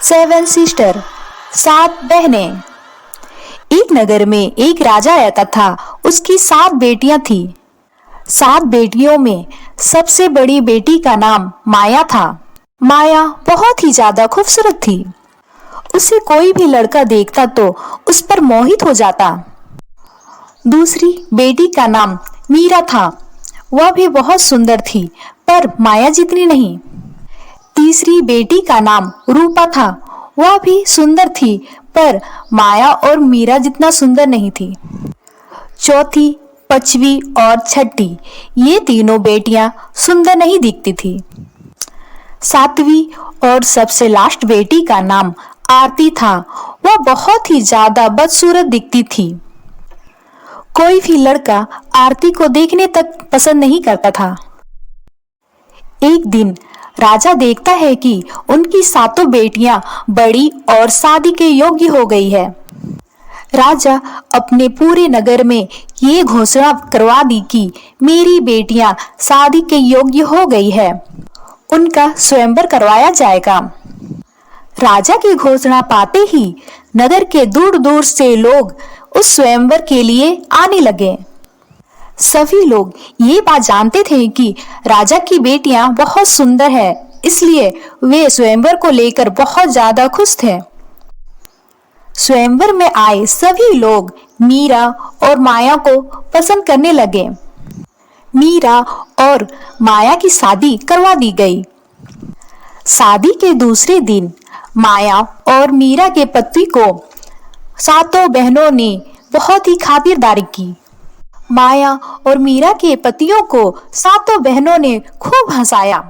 Seven sister, 7 बहनें। एक नगर में एक राजा रहता था। उसकी 7 बेटियां थी। 7 बेटियों में सबसे बड़ी बेटी का नाम माया था। माया बहुत ही ज्यादा खूबसूरत थी। उसे कोई भी लड़का देखता तो उस पर मोहित हो जाता। दूसरी बेटी का नाम मीरा था। वह भी बहुत सुंदर थी, पर माया जितनी नहीं। तीसरी बेटी का नाम रूपा था। वह भी सुंदर थी, पर माया और मीरा जितना सुंदर नहीं थी। चौथी, पांचवी और छठी, ये तीनों बेटियां सुंदर नहीं दिखती थी। 7वीं और सबसे लास्ट बेटी का नाम आरती था। वह बहुत ही ज्यादा बदसूरत दिखती थी। कोई भी लड़का आरती को देखने तक पसंद नहीं करता था। एक दिन राजा देखता है कि उनकी 7 बेटियां बड़ी और शादी के योग्य हो गई है। राजा अपने पूरे नगर में ये घोषणा करवा दी कि मेरी बेटियां शादी के योग्य हो गई है। उनका स्वयंवर करवाया जाएगा। राजा की घोषणा पाते ही नगर के दूर दूर से लोग उस स्वयंवर के लिए आने लगे। सभी लोग ये बात जानते थे कि राजा की बेटियां बहुत सुंदर है, इसलिए वे स्वयंवर को लेकर बहुत ज्यादा खुश थे। स्वयंवर में आए सभी लोग मीरा और माया को पसंद करने लगे। मीरा और माया की शादी करवा दी गई। शादी के दूसरे दिन माया और मीरा के पति को 7 बहनों ने बहुत ही खातिरदारी की। माया और मीरा के पतियों को 7 बहनों ने खूब हंसाया।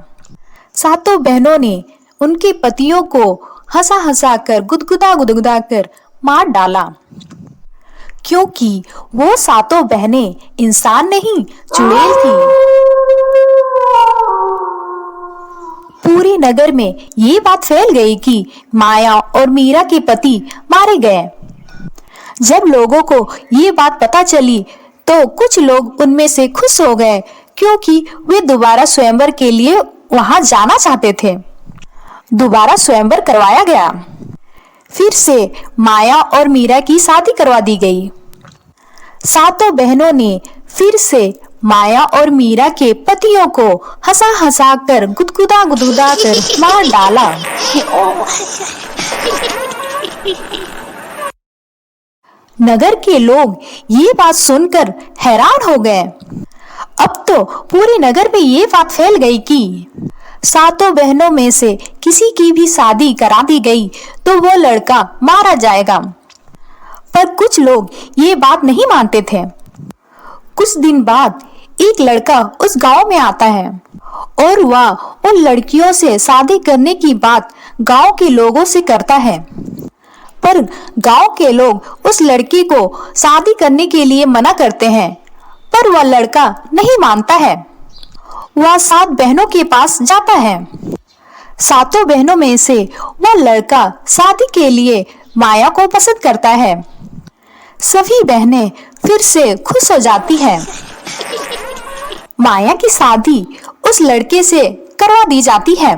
7 बहनों ने उनके पतियों को हंसा हंसा कर गुदगुदा कर मार डाला, क्योंकि वो 7 बहनें इंसान नहीं, चुड़ैल थी। पूरे नगर में ये बात फैल गई कि माया और मीरा के पति मारे गए। जब लोगों को ये बात पता चली तो कुछ लोग उनमें से खुश हो गए, क्योंकि वे दोबारा स्वयंवर के लिए वहां जाना चाहते थे। दोबारा स्वयंवर करवाया गया। फिर से माया और मीरा की शादी करवा दी गई। 7 बहनों ने फिर से माया और मीरा के पतियों को हंसा हंसा कर गुदगुदा कर मार डाला। नगर के लोग ये बात सुनकर हैरान हो गए। अब तो पूरे नगर में ये बात फैल गई कि 7 बहनों में से किसी की भी शादी करा दी गई तो वो लड़का मारा जाएगा। पर कुछ लोग ये बात नहीं मानते थे। कुछ दिन बाद एक लड़का उस गांव में आता है और वह उन लड़कियों से शादी करने की बात गांव के लोगों से करता है। पर गांव के लोग उस लड़की को शादी करने के लिए मना करते हैं, पर वह लड़का नहीं मानता है। वह 7 बहनों के पास जाता है। 7 बहनों में से वह लड़का शादी के लिए माया को पसंद करता है। सभी बहनें फिर से खुश हो जाती हैं। माया की शादी उस लड़के से करवा दी जाती है।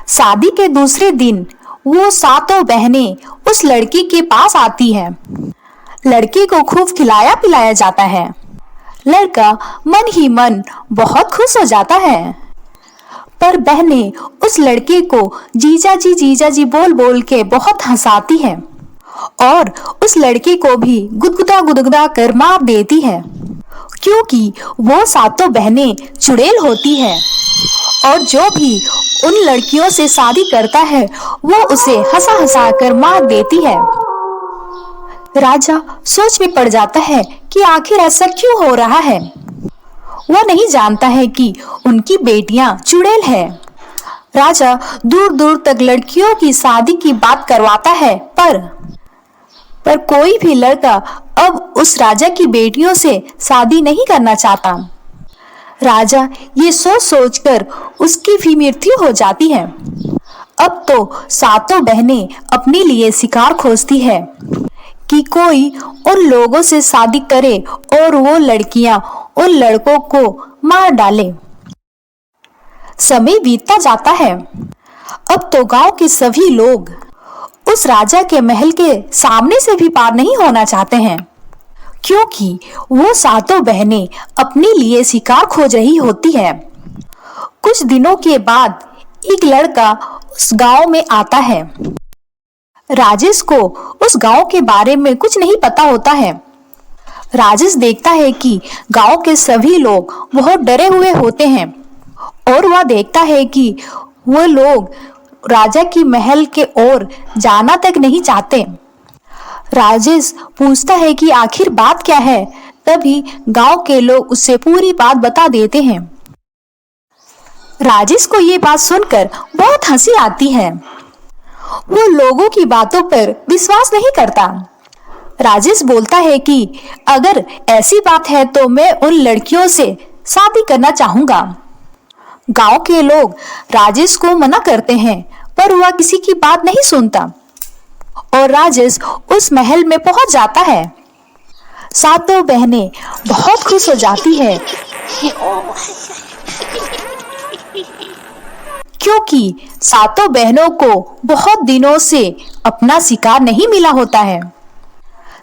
शादी के दूसरे दिन वो 7 बहनें उस लड़की के पास आती हैं। लड़के को खूब खिलाया पिलाया जाता है। लड़का मन ही मन बहुत खुश हो जाता है। पर बहनें उस लड़के को जीजा जी बोल बोल के बहुत हंसाती हैं और उस लड़के को भी गुदगुदा कर मार देती है, क्योंकि वो 7 बहनें चुड़ैल होती है और जो भी उन लड़कियों से शादी करता है वो उसे हंसा हंसा कर मार देती है। राजा सोच में पड़ जाता है कि आखिर ऐसा क्यों हो रहा है। वह नहीं जानता है कि उनकी बेटियां चुड़ैल है। राजा दूर दूर तक लड़कियों की शादी की बात करवाता है, पर कोई भी लड़का अब उस राजा की बेटियों से शादी नहीं करना चाहता। राजा ये सोच कर उसकी भी मृत्यु हो जाती है। अब तो 7 बहनें अपने लिए शिकार खोजती है कि कोई उन लोगों से शादी करे और वो लड़कियां उन लड़कों को मार डाले। समय बीतता जाता है। अब तो गांव के सभी लोग उस राजा के महल के सामने से भी पार नहीं होना चाहते हैं, क्योंकि वो सातों बहनें अपने लिए शिकार खोज रही होती है। कुछ दिनों के बाद एक लड़का उस गांव में आता है। राजेश को उस गांव के बारे में कुछ नहीं पता होता है। राजेश देखता है कि गांव के सभी लोग बहुत डरे हुए होते हैं और वह देखता है कि वह लोग राजा की महल के ओर जाना तक नहीं चाहते। राजेश पूछता है कि आखिर बात क्या है। तभी गांव के लोग उससे पूरी बात बता देते हैं। राजेश को ये बात सुनकर बहुत हंसी आती है। वो लोगों की बातों पर विश्वास नहीं करता। राजेश बोलता है कि अगर ऐसी बात है तो मैं उन लड़कियों से शादी करना चाहूंगा। गांव के लोग राजेश को मना करते हैं, पर वह किसी की बात नहीं सुनता और राजेश उस महल में पहुंच जाता है। सातों बहनें बहुत खुश हो जाती है, क्योंकि सातों बहनों को बहुत दिनों से अपना शिकार नहीं मिला होता है।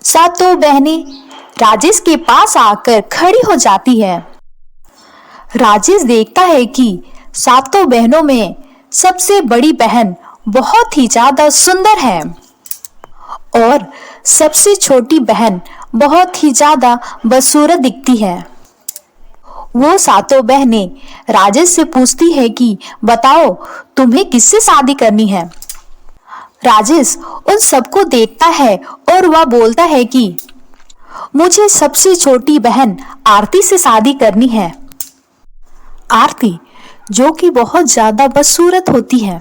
सातों बहनें राजेश के पास आकर खड़ी हो जाती है। राजेश देखता है कि सातों बहनों में सबसे बड़ी बहन बहुत ही ज्यादा सुंदर है और सबसे छोटी बहन बहुत ही ज्यादा बदसूरत दिखती है। वो सातों बहनें राजेश से पूछती है कि बताओ तुम्हें किससे शादी करनी है। राजेश उन सबको देखता है और वह बोलता है कि मुझे सबसे छोटी बहन आरती से शादी करनी है। आरती जो कि बहुत ज्यादा बदसूरत होती है।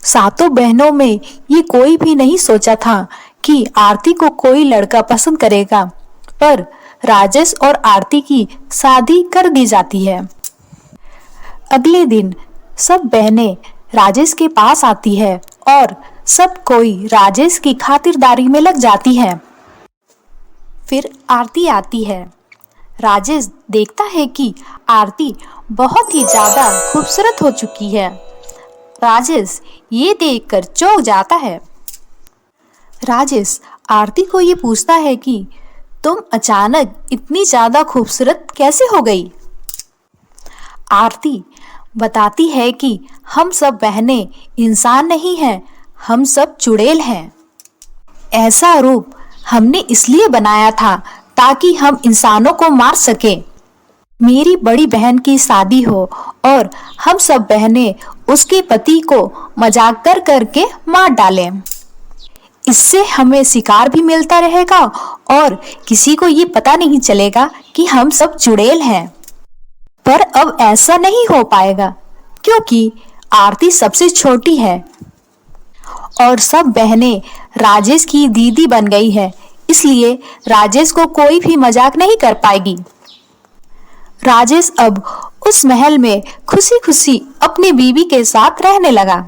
सातों बहनों में ये कोई भी नहीं सोचा था कि आरती को कोई लड़का पसंद करेगा, पर राजेश और आरती की शादी कर दी जाती है। अगले दिन सब बहनें राजेश के पास आती है और सब कोई राजेश की खातिरदारी में लग जाती है। फिर आरती आती है। राजेश देखता है कि आरती बहुत ही ज्यादा खूबसूरत हो चुकी है। राजेश ये देखकर चौंक जाता है। राजेश आरती को ये पूछता है कि तुम अचानक इतनी ज्यादा खूबसूरत कैसे हो गई। आरती बताती है कि हम सब बहनें इंसान नहीं हैं, हम सब चुड़ैल हैं। ऐसा रूप हमने इसलिए बनाया था ताकि हम इंसानों को मार सके। मेरी बड़ी बहन की शादी हो और हम सब बहनें उसके पति को मजाक कर करके मार डालें। इससे हमें शिकार भी मिलता रहेगा और किसी को ये पता नहीं चलेगा कि हम सब चुड़ैल हैं। पर अब ऐसा नहीं हो पाएगा, क्योंकि आरती सबसे छोटी है और सब बहनें राजेश की दीदी बन गई है, इसलिए राजेश को कोई भी मजाक नहीं कर पाएगी। राजेश अब उस महल में खुशी खुशी अपनी बीवी के साथ रहने लगा।